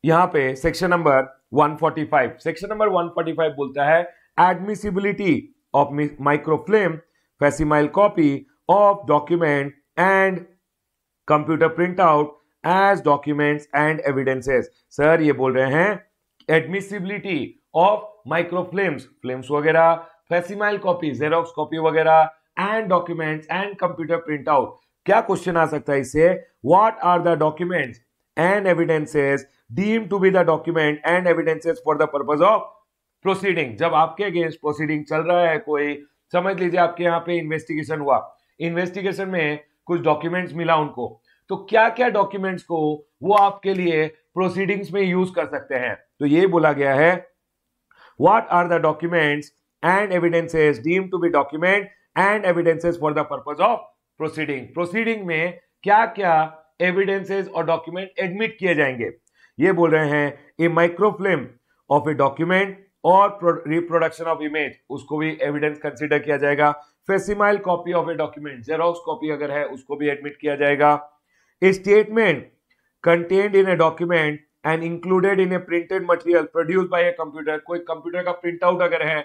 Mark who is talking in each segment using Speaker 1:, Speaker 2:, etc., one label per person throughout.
Speaker 1: यहाँ पे section number 145, section number 145 बोलता है admissibility of microfilm facsimile copy of document and computer print out as documents and evidences. Sir ये बोल रहे हैं एडमिसिबिलिटी ऑफ माइक्रोफिल्म्स, फिल्म्स वगैरह, फैसिमाइल कॉपी, जेरोक्स कॉपी वगैरह, and documents and computer print out. क्या question आ सकता है इससे? What are the documents and evidences deemed to be the document and evidences for the purpose of proceeding. जब आपके against proceeding चल रहा है कोई, समझ लीजिए आपके यहाँ पे इन्वेस्टिगेशन हुआ, इन्वेस्टिगेशन में कुछ डॉक्यूमेंट्स मिला उनको, तो क्या क्या डॉक्यूमेंट्स को वो आपके लिए प्रोसीडिंग्स में यूज कर सकते हैं। तो ये बोला गया है what are the documents and evidences deemed to be document and evidences for the purpose of proceeding. Proceeding में क्या क्या एविडेंसेस और डॉक्यूमेंट एडमिट किए जाएंगे। ये बोल रहे हैं a microfilm of a document और रिप्रोडक्शन ऑफ इमेज, उसको भी एविडेंस कंसीडर किया जाएगा। Facsimile copy of a document, xerox copy अगर है उसको भी एडमिट किया जाएगा। A statement contained in a document and included in a printed material produced by a computer, कोई कंप्यूटर का प्रिंट आउट अगर है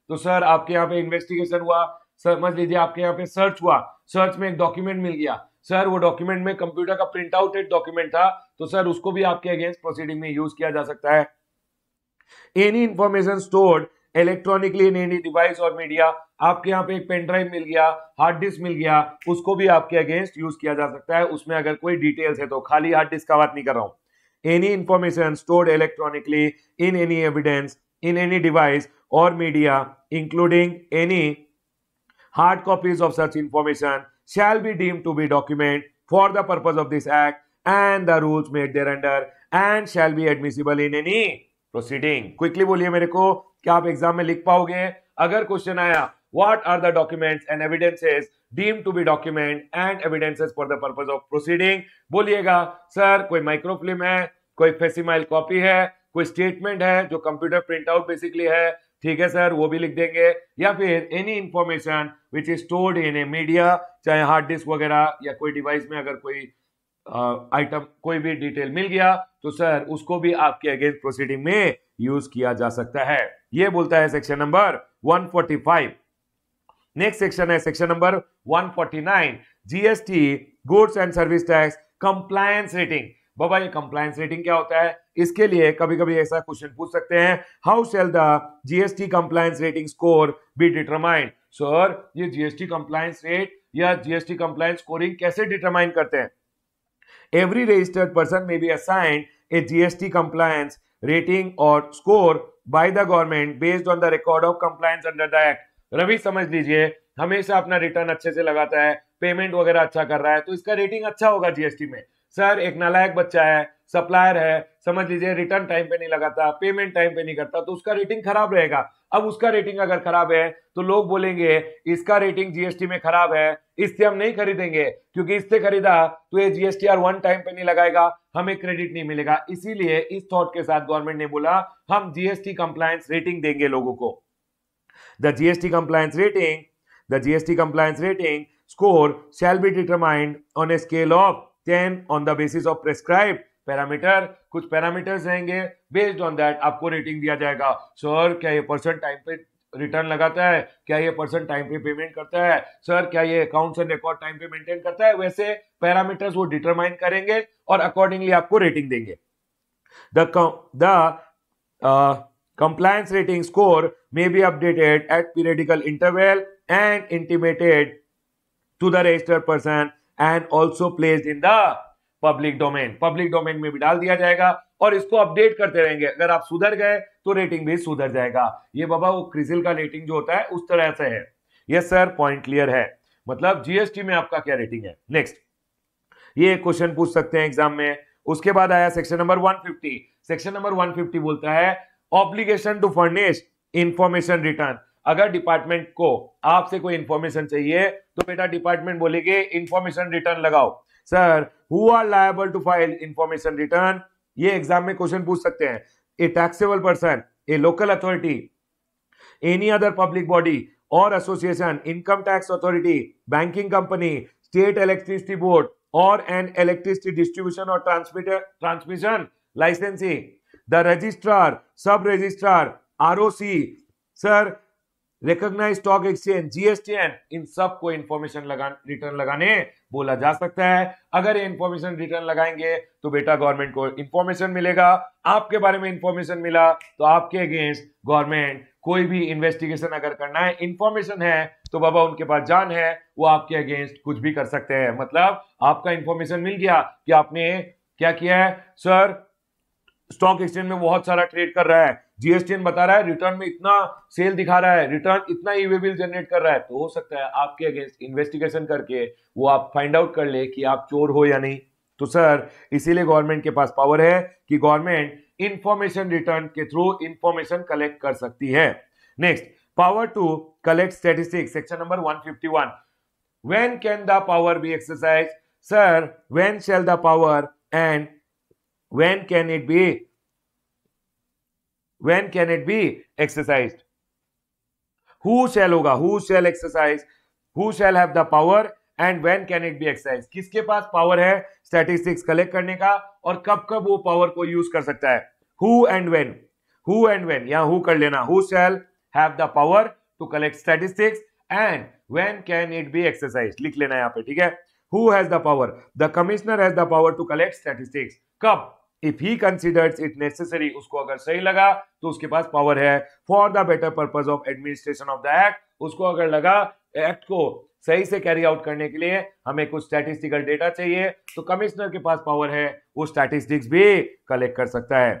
Speaker 1: तो सर आपके यहाँ पे इन्वेस्टिगेशन हुआ, समझ लीजिए आपके यहाँ पे सर्च हुआ, सर्च में एक डॉक्यूमेंट मिल गया, सर वो डॉक्यूमेंट में कंप्यूटर का प्रिंट आउटेड डॉक्यूमेंट था, तो सर उसको भी आपके अगेंस्ट प्रोसीडिंग में यूज किया जा सकता है। Any information stored electronically in any device और मीडिया, आपके यहाँ पे एक पेन ड्राइव मिल गया, हार्ड डिस्क मिल गया, उसको भी आपके अगेंस्ट यूज किया जा सकता है, उसमें अगर कोई डिटेल्स है तो, खाली हार्ड डिस्क का बात नहीं कर रहा हूं। Any information stored electronically in any evidence in any device और media including any hard copies of such information shall be deemed to be document for the purpose of this act and the rules made thereunder and shall be admissible in any proceeding। Quickly बोलिए मेरे को, क्या आप exam में लिख पाओगे? अगर question आया what are the documents and evidences deemed to be document and evidences for the purpose of proceeding, बोलिएगा सर कोई माइक्रोफिल्म है, कोई फैसिमाइल कॉपी है, कोई स्टेटमेंट है जो कंप्यूटर प्रिंट आउट बेसिकली है, ठीक है सर वो भी लिख देंगे, या फिर any information which is stored in A media, चाहे हार्ड डिस्क वगैरह या कोई डिवाइस में अगर कोई आइटम कोई भी डिटेल मिल गया तो सर उसको भी आपके अगेंस्ट प्रोसीडिंग में यूज किया जा सकता है। ये बोलता है सेक्शन नंबर 145। नेक्स्ट सेक्शन है section number 149, GST goods and service tax compliance rating. बाबा ये कंप्लायंस रेटिंग क्या होता है? इसके लिए कभी कभी ऐसा क्वेश्चन पूछ सकते हैं, how shall the GST compliance rating score be determined. Sir ये जीएसटी कंप्लायंस रेट या जीएसटी कंप्लायंस स्कोरिंग कैसे डिटरमाइन करते हैं? Every registered person may be assigned a GST compliance rating और score by the government based on the record of compliance under the act. Ravi समझ लीजिए हमेशा अपना रिटर्न अच्छे से लगाता है, पेमेंट वगैरह अच्छा कर रहा है, तो इसका रेटिंग अच्छा होगा जीएसटी में। सर एक नालायक बच्चा है, सप्लायर है, समझ लीजिए रिटर्न टाइम पे नहीं लगाता, पेमेंट टाइम पे नहीं करता, तो उसका रेटिंग खराब रहेगा। अब उसका रेटिंग अगर खराब है तो लोग बोलेंगे इसका रेटिंग जीएसटी में खराब है, इससे हम नहीं खरीदेंगे, क्योंकि इससे खरीदा तो ये जीएसटीआर वन टाइम पे नहीं लगाएगा, हमें क्रेडिट नहीं मिलेगा। इसीलिए इस थॉट के साथ गवर्नमेंट ने बोला हम जीएसटी कंप्लायंस रेटिंग देंगे लोगों को। The GST compliance rating score shall be determined on a scale of 10 on the basis of prescribed parameter। कुछ पैरामीटर्स रहेंगे, बेस्ड ऑन दैट आपको रेटिंग दिया जाएगा। सर क्या ये पर्सन टाइम पे रिटर्न लगाता है, क्या ये पर्सन टाइम पे पेमेंट करता है, सर क्या ये अकाउंट्स एंड रिकॉर्ड टाइम पे मेंटेन करता है, वैसे पैरामीटर्स वो डिटरमाइन करेंगे और अकॉर्डिंगली आपको रेटिंग देंगे। The compliance rating score may be updated at periodical interval and intimated to the registered person and also placed in the public domain। Public domain में भी डाल दिया जाएगा और इसको अपडेट करते रहेंगे। अगर आप सुधर गए तो रेटिंग भी सुधर जाएगा। ये बाबा वो क्रिसिल का रेटिंग जो होता है उस तरह से है। यस सर पॉइंट क्लियर है, मतलब जीएसटी में आपका क्या रेटिंग है। नेक्स्ट ये क्वेश्चन पूछ सकते हैं एग्जाम में। उसके बाद आया सेक्शन नंबर 150। सेक्शन नंबर 150 बोलता है obligation to furnish information return. अगर डिपार्टमेंट को आपसे कोई इंफॉर्मेशन चाहिए तो बेटा डिपार्टमेंट बोलेगे इंफॉर्मेशन रिटर्न लगाओ। Sir who are liable to file information return, ये एग्जाम में क्वेश्चन पूछ सकते हैं। A taxable person, a local authority, any other public body और association, income tax authority, banking company, state electricity board और an electricity distribution और transmission licensing, the registrar, sub registrar, ROC, sir recognise stock exchange, GSTN, इन सब को information return लगाने बोला जा सकता है। अगर ये इंफॉर्मेशन रिटर्न लगाएंगे तो बेटा गवर्नमेंट को इंफॉर्मेशन मिलेगा, आपके बारे में इंफॉर्मेशन मिला तो आपके अगेंस्ट गवर्नमेंट कोई भी इन्वेस्टिगेशन अगर करना है, इंफॉर्मेशन है तो बाबा उनके पास जान है, वो आपके अगेंस्ट कुछ भी कर सकते हैं। मतलब आपका इंफॉर्मेशन मिल गया कि आपने क्या किया है, सर स्टॉक एक्सचेंज में बहुत सारा ट्रेड कर रहा है, जीएसटीएन बता रहा है रिटर्न में इतना सेल दिखा रहा है, रिटर्न इतना ईवे बिल जनरेट कर रहा है, तो हो सकता है आपके अगेंस्ट इन्वेस्टिगेशन करके वो आप फाइंड आउट कर ले कि आप चोर हो या नहीं। तो सर इसीलिए गवर्नमेंट के पास पावर है कि गवर्नमेंट इंफॉर्मेशन रिटर्न के थ्रू इंफॉर्मेशन कलेक्ट कर सकती है। Next, power to collect statistics, section number 151। When can the power be exercise? Sir when shall the power and when can it be exercised? Who shall होगा, who shall exercise, who shall have the power and when can it be exercised? किसके पास power है statistics collect करने का और कब कब वो power को यूज कर सकता है? who and when, या who कर लेना, who shall have the power to collect statistics and when can it be exercised, लिख लेना यहाँ पे, ठीक है। who has the power? the commissioner has the power to collect statistics। कब? If he considers it necessary, उसको अगर सही लगा तो उसके पास पावर है। For the better purpose of administration of the act, उसको अगर लगा एक्ट को सही से कैरी आउट करने के लिए हमें कुछ स्टैटिस्टिकल डेटा चाहिए तो कमिश्नर के पास पावर है, वो स्टैटिस्टिक्स भी कलेक्ट कर सकता है।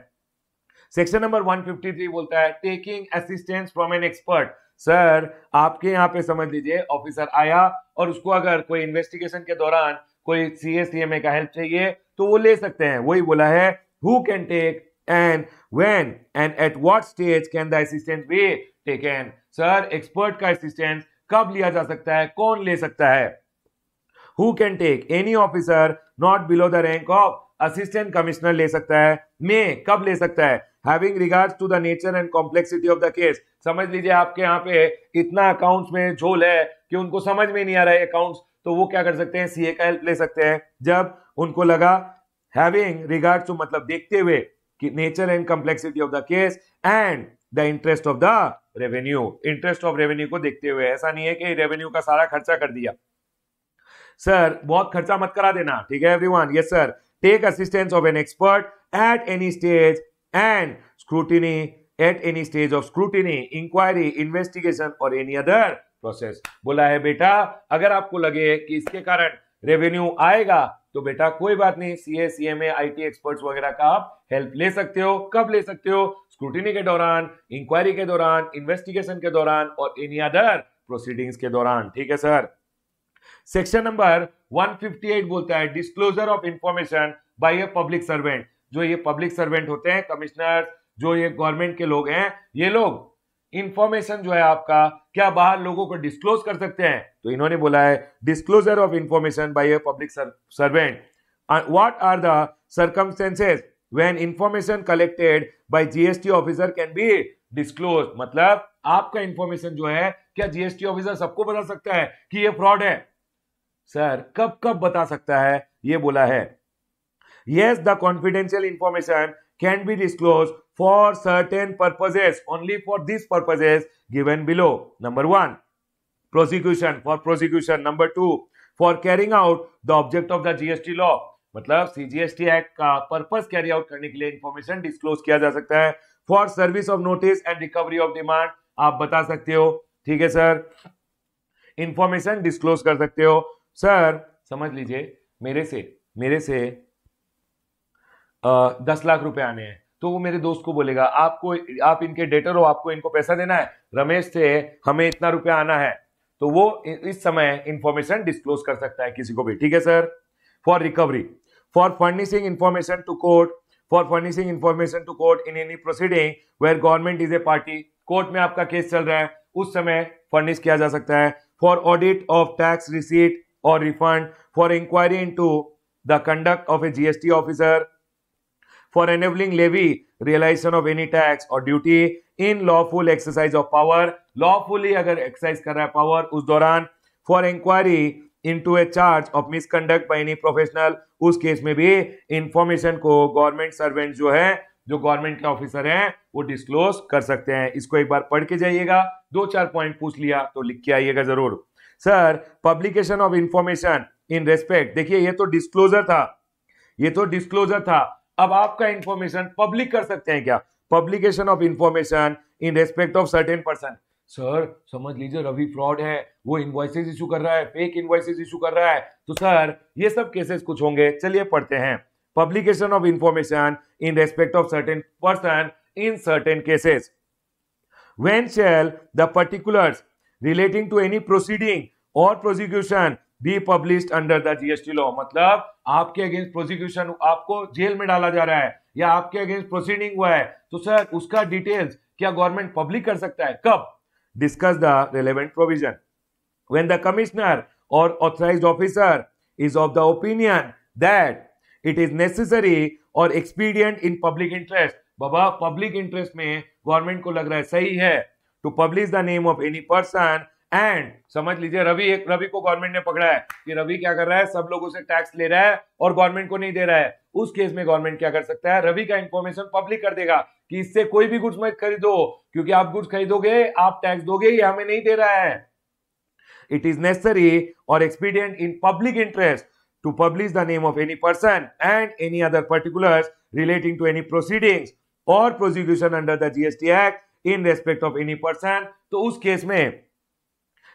Speaker 1: सेक्शन नंबर 153 बोलता है taking assistance from an expert. Sir आपके यहाँ पे समझ लीजिए ऑफिसर आया और उसको अगर कोई इन्वेस्टिगेशन के दौरान कोई सीएससीएमए का हेल्प चाहिए तो वो ले सकते हैं। वही बोला है who can take and when and at what stage can the assistance be taken. Sir expert का असिस्टेंस कब लिया जा सकता है, कौन ले सकता है? Who can take, any officer not below the rank of assistant commissioner ले सकता है। में कब ले सकता है? Having regards to the nature and complexity of the case. समझ लीजिए आपके यहाँ पे इतना अकाउंट्स में झोल है कि उनको समझ में नहीं आ रहा है अकाउंट्स, तो वो क्या कर सकते हैं, सीए का हेल्प ले सकते हैं। जब उनको लगा हैविंग रिगार्ड्स टू मतलब देखते हुए कि nature and complexity of the case and the interest of the revenue, interest of revenue को देखते हुए। ऐसा नहीं है कि रेवेन्यू का सारा खर्चा कर दिया, सर बहुत खर्चा मत करा देना, ठीक है everyone. Yes sir, take assistance of an expert at any stage and scrutiny, at any stage of scrutiny, inquiry, investigation और एनी अदर प्रोसेस। बोला है बेटा अगर आपको लगे कि इसके कारण रेवेन्यू आएगा तो बेटा कोई बात नहीं, सीए सीएमए आईटी एक्सपर्ट्स वगैरह का आप हेल्प ले सकते हो। कब ले सकते हो? स्क्रूटिनी के दौरान, इंक्वायरी के दौरान, इन्वेस्टिगेशन के दौरान और एनी अदर प्रोसीडिंग्स के दौरान, ठीक है सर। सेक्शन नंबर 158 बोलता है disclosure of information by a public servant. जो ये पब्लिक सर्वेंट होते हैं, कमिश्नर, जो ये गवर्नमेंट के लोग हैं, ये लोग इंफॉर्मेशन जो है आपका क्या बाहर लोगों को डिस्क्लोज कर सकते हैं? तो इन्होंने बोला है disclosure of information by a public servant. What are the circumstances when information collected by GST officer can be disclose. मतलब आपका इंफॉर्मेशन जो है क्या जीएसटी ऑफिसर सबको बता सकता है कि ये फ्रॉड है? सर कब कब बता सकता है, ये बोला है। Yes, the confidential information can be disclosed for certain purposes, only for these purposes given below. Number 1, prosecution, for prosecution. Number 2, for carrying out the object of the GST law. मतलब CGST act का purpose carry out करने के लिए information disclose किया जा सकता है। For service of notice and recovery of demand, आप बता सकते हो, ठीक है सर, इंफॉर्मेशन डिस्क्लोज कर सकते हो। सर समझ लीजिए मेरे से 10 लाख रुपए आने हैं, तो वो मेरे दोस्त को बोलेगा आप इनके डेटर हो, आपको इनको पैसा देना है, रमेश से हमें इतना रुपया आना है, तो वो इस समय इंफॉर्मेशन डिस्क्लोज कर सकता है किसी को भी, ठीक है sir. For recovery, for furnishing information to court in any proceeding where government is a party. Court में आपका केस चल रहा है, उस समय फर्निश किया जा सकता है। For audit of tax receipt और refund, for inquiry into the conduct of a GST officer, for enabling levy, realization of any tax or duty in lawful exercise of power, lawfully अगर exercise कर रहा है power उस दौरान, for inquiry into a charge of misconduct by any professional, उस case में भी information को गवर्नमेंट सर्वेंट जो है, जो गवर्नमेंट के ऑफिसर हैं, वो डिस्क्लोज कर सकते हैं। इसको एक बार पढ़ के जाइएगा, 2-4 पॉइंट पूछ लिया तो लिख के आइएगा जरूर। Sir, publication of information in respect, देखिए ये तो डिस्क्लोजर था, ये तो डिस्क्लोजर था। अब आपका इंफॉर्मेशन पब्लिक कर सकते हैं क्या? Publication of information in respect of certain person. Sir समझ लीजिए रवि फ्रॉड है, वो इनवॉइसेस इशू कर रहा है, फेक इनवॉइसेस इशू कर रहा है, तो सर ये सब केसेस कुछ होंगे। चलिए पढ़ते हैं। Publication of information in respect of certain person in certain cases. When shall the particulars relating to any proceeding or prosecution be published under the GST law? मतलब आपके अगेंस्ट प्रोसिक्यूशन, आपको जेल में डाला जा रहा है या आपके अगेंस्ट प्रोसीडिंग हुआ है, तो सर उसका डिटेल्स क्या गवर्नमेंट पब्लिक कर सकता है? कब? Discuss the relevant provision. When the commissioner or authorized officer is of the opinion that it is necessary or expedient in public interest, बाबा पब्लिक इंटरेस्ट में गवर्नमेंट को लग रहा है सही है to publish the name of any person, and समझ लीजिए रवि को गवर्नमेंट ने पकड़ा है कि रवि क्या कर रहा है, सब लोगों से टैक्स ले रहा है और गवर्नमेंट को नहीं दे रहा है। उस केस में गवर्नमेंट क्या कर सकता है? रवि का इंफॉर्मेशन पब्लिक कर देगा कि इससे कोई भी गुड्स मत खरीदो, क्योंकि आप गुड्स खरीदोगे आप टैक्स दोगे, ये हमें नहीं दे रहा है। इट इज नेसेसरी और expedient in public interest to publish the name of any person and any other particulars relating to any proceedings or prosecution under the GST Act in respect of any person, तो उस case में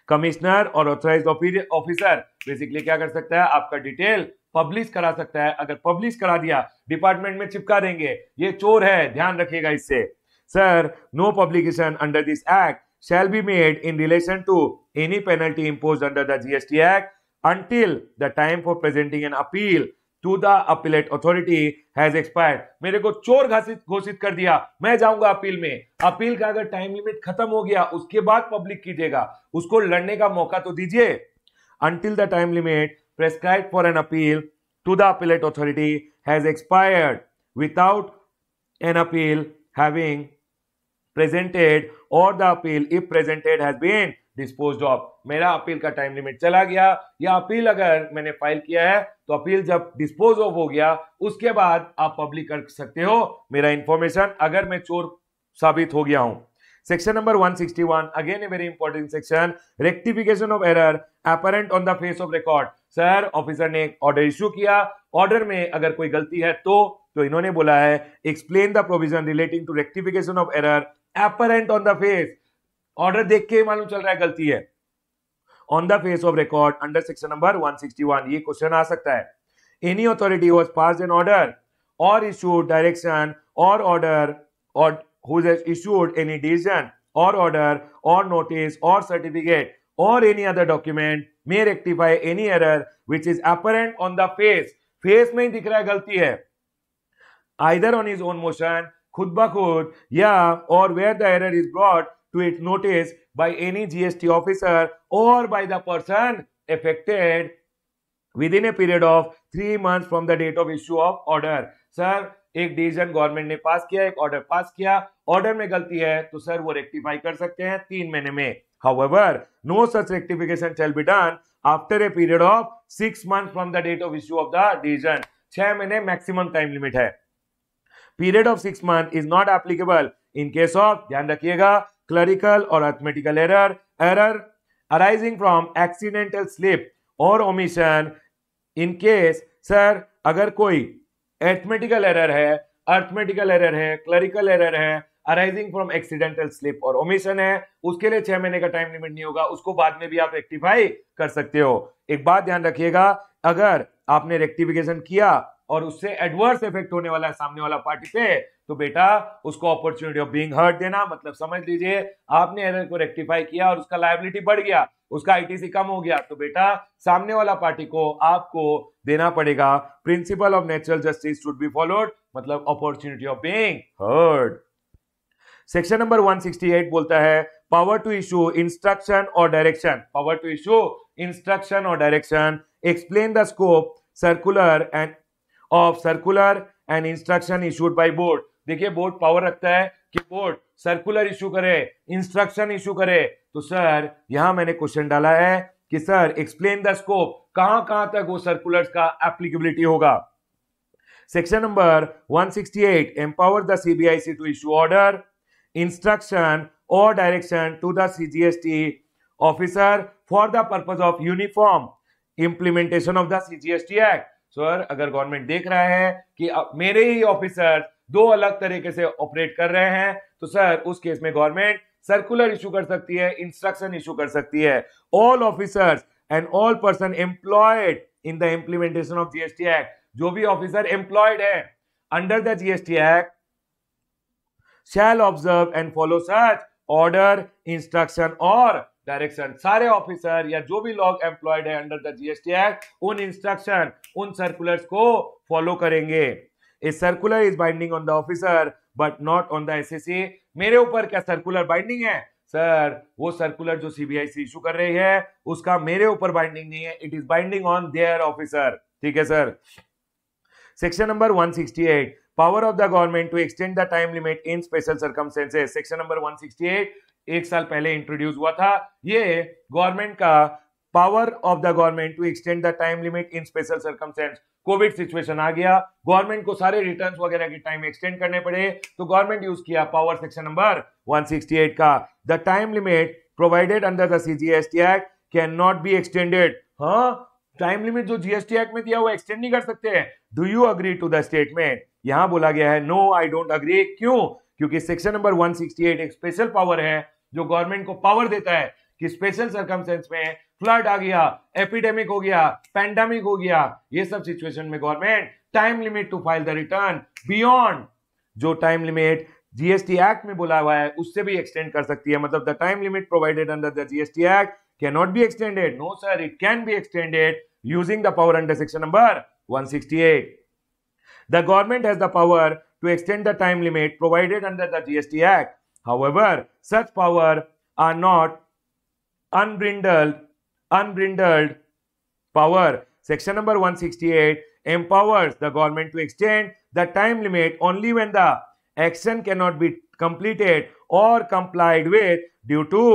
Speaker 1: commissioner और authorised officer basically क्या कर सकता है? आपका detail publish करा सकता है। अगर पब्लिश करा दिया, डिपार्टमेंट में चिपका देंगे, ये चोर है, ध्यान रखिएगा इससे। Sir, no publication under this act shall be made in relation to any penalty imposed under the GST Act until the time for presenting an appeal to the appellate authority has expired. मेरे को चोर घोषित कर दिया, मैं जाऊंगा appeal में। Appeal का अगर टाइम लिमिट खत्म हो गया, उसके बाद पब्लिक कीजिएगा, उसको लड़ने का मौका तो दीजिए। Until the time limit prescribed for an appeal to the appellate authority has expired without an appeal having presented or the appeal if presented has been disposed of. मेरा अपील का टाइम लिमिट चला गया, या appeal अगर मैंने file किया है तो अपील जब डिस्पोज ऑफ हो गया उसके बाद आप पब्लिक कर सकते हो मेरा इंफॉर्मेशन, अगर मैं चोर साबित हो गया हूं। Section number 161, again a very important section, rectification of error apparent on the face of record. Sir officer ने एक ऑर्डर इश्यू किया, ऑर्डर में अगर कोई गलती है तो इन्होंने बोला है explain the provision relating to rectification of error apparent on the face. Order देख के मालूम चल रहा है गलती है। On the face of record under section number 161 ये क्वेश्चन आ सकता है। Any authority was passed an order और इशूड डायरेक्शन और ऑर्डर और who has issued any decision or order or notice or certificate or any other document may rectify any error which is apparent on the face में ही दिख रहा है गलती है, either on his own motion खुद ब खुद या or where the error is brought to its notice by any GST officer or by the person affected within a period of 3 months from the date of issue of order। Sir एक decision government ने पास किया, एक order pass किया, order में गलती है तो sir वो रेक्टिफाई कर सकते हैं 3 महीने में। However, no such rectification shall be done after a period of 6 months from the date of issue of the decision। 6 महीने मैक्सिमम टाइम लिमिट है। Period of 6 months is not applicable in case of, ध्यान रखिएगा, clerical or arithmetical error arising from accidental slip or omission। in case sir अगर कोई arithmetical error है, clerical error है, arising from accidental slip और omission है, उसके लिए 6 महीने का टाइम लिमिट नहीं होगा, उसको बाद में भी आप रेक्टिफाई कर सकते हो। एक बात ध्यान रखिएगा, अगर आपने रेक्टिफिकेशन किया और उससे एडवर्स इफेक्ट होने वाला है सामने वाला पार्टी पे, तो बेटा उसको अपॉर्चुनिटी ऑफ बीइंग हर्ट देना। मतलब समझ लीजिए आपने एरर को रेक्टिफाई किया और उसका लायबिलिटी बढ़ गया, उसका आईटीसी कम हो गया, तो बेटा सामने वाला पार्टी को आपको देना पड़ेगा। Principle of natural justice should be followed, मतलब opportunity of being heard. Section number 168 बोलता है पावर टू इशू इंस्ट्रक्शन और direction. Power to issue instruction और direction, explain the scope circular and instruction issued by board. देखिए board power रखता है कि board circular issue करे, इंस्ट्रक्शन इशू करे। तो सर यहां मैंने क्वेश्चन डाला है कि सर एक्सप्लेन द स्कोप, कहां कहां तक वो सर्कुलर्स का एप्लीकेबिलिटी होगा। Section number 168 empowers the CBIC to issue order, instruction or direction to the CGST officer for the purpose of uniform implementation of the CGST Act. Sir अगर government देख रहा है कि मेरे ही ऑफिसर दो अलग तरीके से ऑपरेट कर रहे हैं, तो सर उस केस में गवर्नमेंट सर्कुलर इशू कर सकती है, इंस्ट्रक्शन इशू कर सकती है। All officers and all person employed in the implementation of GST act, जो भी ऑफिसर एम्प्लॉयड है under the GST act shall observe and follow such order, instruction और डायरेक्शन। सारे ऑफिसर या जो भी लोग एम्प्लॉयड है अंडर द जीएसटी एक्ट उन इंस्ट्रक्शन, उन सर्कुलर्स को फॉलो करेंगे। A circular is binding on the officer but not on the assessee. मेरे ऊपर क्या सर्कुलर बाइंडिंग है? सर वो सर्कुलर जो सीबीआईसी इशू कर रही है उसका मेरे ऊपर बाइंडिंग नहीं है, it is binding on their officer. ठीक है सर। Section number 168 power of the government to extend the time limit in special circumstances. Section number 168 एक साल पहले इंट्रोड्यूस हुआ था। ये गवर्नमेंट का power of the government to extend the time limit in special circumstance. Covid situation आ गया, government को सारे रिटर्न्स वगैरह की टाइम एक्सटेंड करने पड़े, तो गवर्नमेंट यूज किया पावर सेक्शन नंबर 168 का। The time limit provided under the CGST act can not be extended. हाँ, टाइम लिमिट जो जीएसटी एक्ट में दिया हुआ एक्सटेंड नहीं कर सकते हैं। Do you agree to the statement? यहां बोला गया है नो आई डोंट अग्री। क्यों? क्योंकि सेक्शन नंबर 168 एक स्पेशल पावर है जो गवर्नमेंट को पावर देता है कि स्पेशल सर्कमस्टेंस में फ्लड आ गया, एपिडेमिक हो गया, पैंडेमिक हो गया, ये सब सिचुएशन में government time limit to file the return beyond जो टाइम लिमिट जीएसटी एक्ट में बोला हुआ है उससे भी एक्सटेंड कर सकती है। मतलब the time limit provided under the GST act can not be extended. No sir, it can be extended using the power under section number 168. The government has the power to extend the time limit provided under the GST Act. However, such power are not unbridled power. Section number 168 empowers the government to extend the time limit only when the action cannot be completed or complied with due to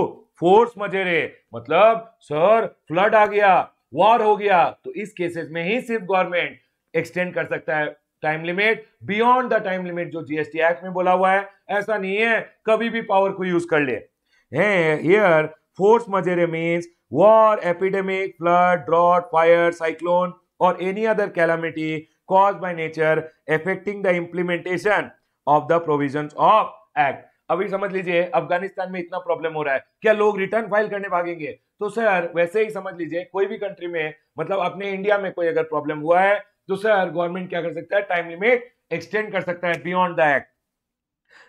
Speaker 1: force majeure. मतलब sir flood आ गया, war हो गया, तो इस cases में ही सिर्फ government extend कर सकता है time limit beyond the time limit जो जीएसटी एक्ट में बोला हुआ है। ऐसा नहीं है कभी भी पावर को यूज कर ले। Here force majeure means war, epidemic, flood, drought, fire, cyclone or any other calamity caused by nature affecting the implementation of the provisions of act. अभी समझ लीजिए अफगानिस्तान में इतना प्रॉब्लम हो रहा है, क्या लोग रिटर्न फाइल करने भागेंगे? तो सर वैसे ही समझ लीजिए कोई भी कंट्री में, मतलब अपने इंडिया में कोई अगर प्रॉब्लम हुआ है तो सर गवर्नमेंट क्या कर सकता है? टाइम लिमिट एक्सटेंड कर सकता है beyond the act.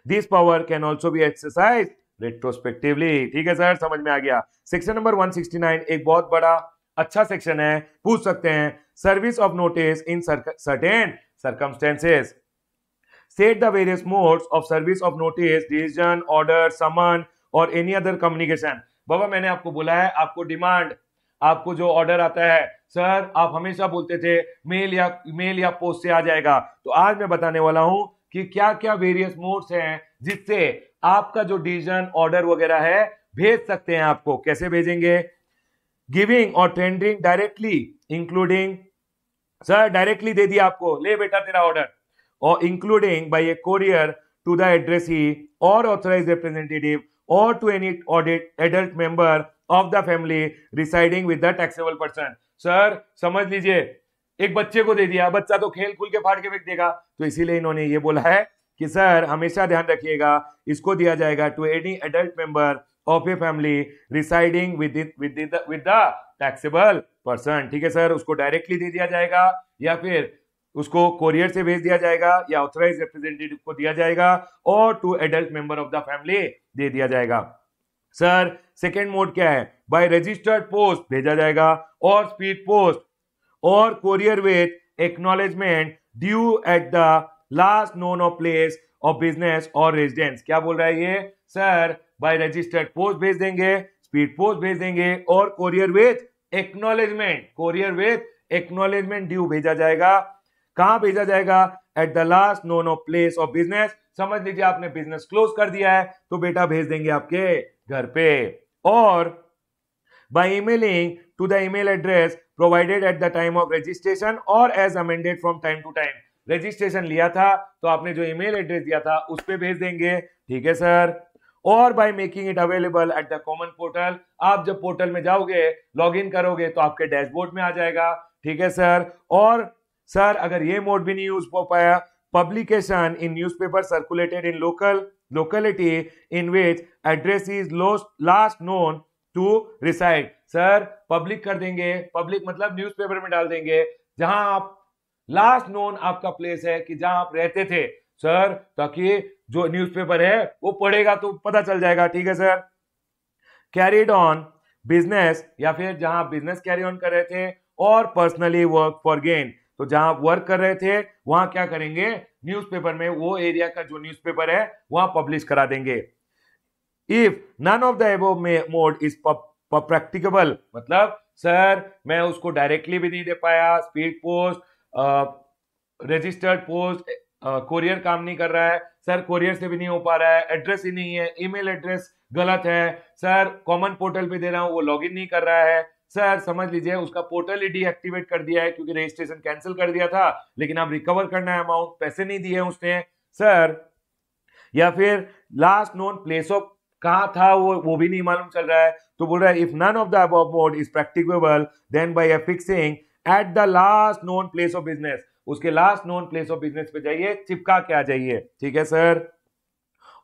Speaker 1: This power can also be exercise retrospectively. ठीक है सर, समझ में आ गया। सेक्शन नंबर 169 एक बहुत बड़ा अच्छा सेक्शन है, पूछ सकते हैं service of notice in certain circumstances. State the various modes of service of notice, decision, order, summon और any other communication. बाबा मैंने आपको बोला है, आपको डिमांड, आपको जो ऑर्डर आता है सर आप हमेशा बोलते थे मेल या पोस्ट से आ जाएगा, तो आज मैं बताने वाला हूं कि क्या क्या वेरियस मोड्स हैं जिससे आपका जो डिसीजन, ऑर्डर वगैरह है भेज सकते हैं। आपको कैसे भेजेंगे? Giving or tendering directly, including sir directly दे दिया आपको, ले बेटा तेरा order, or including by a courier to the addressee or authorized representative or to any adult member of the family residing with the taxable person. Sir समझ लीजिए एक बच्चे को दे दिया, बच्चा तो खेल खुल के फाड़ के फेंक देगा, तो इसीलिए इन्होंने ये बोला है कि सर हमेशा ध्यान रखिएगा इसको दिया जाएगा to any adult member of a family residing with the taxable person. ठीक है सर, उसको डायरेक्टली दे दिया जाएगा या फिर उसको कोरियर से भेज दिया जाएगा या ऑथराइज रिप्रेजेंटेटिव को दिया जाएगा और to adult member of the family दे दिया जाएगा। सर सेकेंड मोड क्या है? बाय रजिस्टर्ड पोस्ट भेजा जाएगा और स्पीड पोस्ट और courier with acknowledgement due eight the last known of place of business और रेजिडेंस। क्या बोल रहा है ये? सर बाय रजिस्टर्ड पोस्ट भेज देंगे, स्पीड पोस्ट भेज देंगे और कोरियर विथ एक्नॉलेजमेंट ड्यू भेजा जाएगा। कहां भेजा जाएगा? Eight the last known of place of business. समझ लीजिए आपने बिजनेस क्लोज कर दिया है तो बेटा भेज देंगे आपके घर पे। और by emailing to the email address provided at the time of registration or as amended from time to time. Registration लिया था तो आपने जो ईमेल एड्रेस दिया था उस पे भेज देंगे, ठीक है सर। और by making it available at the common portal, आप जब पोर्टल में जाओगे लॉग इन करोगे तो आपके डैशबोर्ड में आ जाएगा, ठीक है सर। और सर अगर ये मोड भी नहीं यूज हो पाया, publication in newspaper circulated in locality in which address is last known to reside। Sir public कर देंगे, पब्लिक मतलब न्यूज़पेपर में डाल देंगे जहां आप लास्ट नोन आपका प्लेस है कि जहां आप रहते थे सर, ताकि जो न्यूज़पेपर है वो पढ़ेगा तो पता चल जाएगा, ठीक है सर। कैरिड ऑन बिजनेस, या फिर जहां आप बिजनेस कैरी ऑन कर रहे थे, और पर्सनली वर्क फॉर गेन, तो जहां आप वर्क कर रहे थे वहां क्या करेंगे, न्यूज़पेपर में वो एरिया का जो न्यूज़पेपर है वहां पब्लिश करा देंगे। If none of the above mode is practicable, मतलब सर मैं उसको डायरेक्टली भी नहीं दे पाया, speed post, registered post, courier काम नहीं कर रहा है सर, कोरियर से भी नहीं हो पा रहा है, एड्रेस ही नहीं है, ईमेल एड्रेस गलत है सर, कॉमन पोर्टल पे दे रहा हूं वो लॉगिन नहीं कर रहा है सर, समझ लीजिए उसका पोर्टल ही डीएक्टिवेट कर दिया है क्योंकि रजिस्ट्रेशन कैंसिल कर दिया था, लेकिन अब रिकवर करना है अमाउंट, पैसे नहीं दिए उसने सर। या फिर लास्ट नोन प्लेस ऑफ कहां था वो भी नहीं मालूम चल रहा है, तो बोल रहा है if none of the above mode is practicable then by affixing at the last known place of business, उसके last known place of business पे जाइए, चिपका के आ जाइए, ठीक है सर।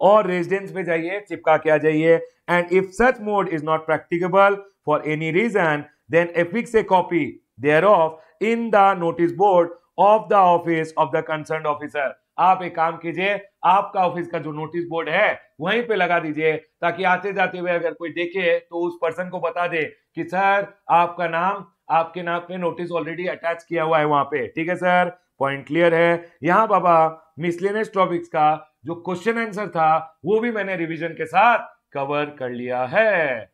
Speaker 1: और रेजिडेंस पे जाइए, चिपका के आ जाइए। And if such mode is not practicable for any reason then affix a copy thereof in the notice board of the office of the concerned officer। आप एक काम कीजिए, आपका ऑफिस का जो नोटिस बोर्ड है वहीं पे लगा दीजिए, ताकि आते जाते हुए अगर कोई देखे तो उस पर्सन को बता दे कि सर आपका नाम, आपके नाम पे नोटिस ऑलरेडी अटैच किया हुआ है वहां पे, ठीक है सर। पॉइंट क्लियर है। यहाँ बाबा मिसलेनियस टॉपिक्स का जो क्वेश्चन आंसर था वो भी मैंने रिवीजन के साथ कवर कर लिया है।